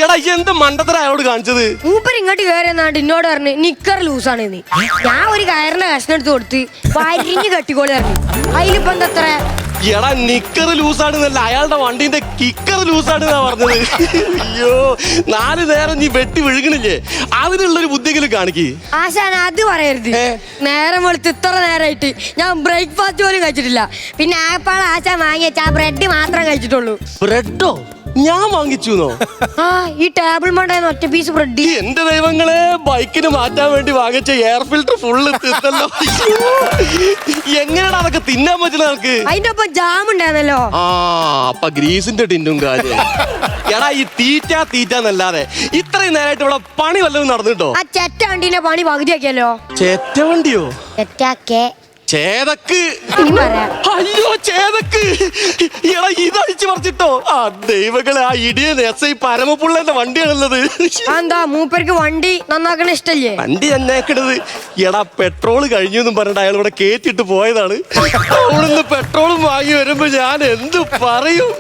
എടാ എന്ത് മണ്ടത്തര അയാളോട് കാണിച്ചത്? മൂപ്പര് ഇങ്ങോട്ട് കയറി എന്നാണ്ട് എന്നോട് പറഞ്ഞു നിക്കർ ലൂസാണ് നീ. ഞാൻ ഒരു കയറിന്റെ കഷ്ണം എടുത്ത് കൊടുത്ത് വരിഞ്ഞ് കെട്ടിക്കോളി പറഞ്ഞു. അതിലിപ്പോ എന്തത്ര? എടാ നിക്കർ ലൂസാണെന്നല്ല, അയാളുടെ വണ്ടീന്റെ കിക്കർ ലൂസാണെന്നാ പറഞ്ഞത്. അയ്യോ 4 നേരം നീ വെട്ടി വിഴുകണില്ലേ, അതിനുള്ളൊരു ബുദ്ധിയെങ്കിലും കാണിക്ക്. ആശാൻ അത് പറയരുത്. നേരം വെളുത്ത് ഇത്ര നേരമായിട്ട് ഞാൻ ബ്രേക്ക്ഫാസ്റ്റ് പോലും കഴിച്ചിട്ടില്ല. പിന്നെ ആപ്പാൾ ആശാൻ വാങ്ങി വെച്ച ആ ബ്രെഡ് മാത്രം കഴിച്ചിട്ടുള്ളൂ. ബ്രെഡോ? ഞാൻ വാങ്ങിച്ചുന്നോ? ആ ഈ ടേബിൾ മണ്ടായിരുന്നു ഒറ്റ പീസ് ബ്രെഡ്. എന്റെ ദൈവങ്ങളെ, ബൈക്കിന് മാറ്റാൻ വേണ്ടി വാങ്ങിച്ച എയർ ഫിൽറ്റർ ഫുള്ള് തിന്നല്ലോ. എങ്ങനെയാണ് അതൊക്കെ തിന്നാൻ പറ്റുന്ന ആൾക്ക്? അതിന്റെ ഒപ്പം ജാം ഉണ്ടായിരുന്നല്ലോ. ആ അപ്പൊ ഗ്രീസിന്റെ ടിന്നും കാര്യം. എടാ ഈ തീറ്റന്നല്ലാതെ ഇത്രയും നേരമായിട്ട് ഇവിടെ പണി വല്ലതും നടന്നിട്ടോ? ആ ചെറ്റ വണ്ടീന്റെ പണി പകുതിയാക്കിയല്ലോ. ചേറ്റ വണ്ടിയോ? ചെറ്റാക്കേ ചേതക്ക്. ഇനി പറയാം. അയ്യോ ചേതക്ക്. എടാ ഇതഴിച്ചു പറിച്ചിട്ടോ? ആ ദൈവങ്ങളെ, ആ ഇടിയൻ SI പരമപുള്ളന്റെ വണ്ടിയാണുള്ളത്. എന്താ മൂപ്പർക്ക് വണ്ടി നന്നാക്കണ ഇഷ്ടല്ലേ? വണ്ടി നന്നാക്കണത്? എടാ പെട്രോള് കഴിഞ്ഞു എന്നും പറഞ്ഞിട്ട് അയാൾ ഇവിടെ കേറ്റിട്ട് പോയതാണ്. അവിടുന്ന് പെട്രോളും വാങ്ങി വരുമ്പോ ഞാൻ എന്ത് പറയും?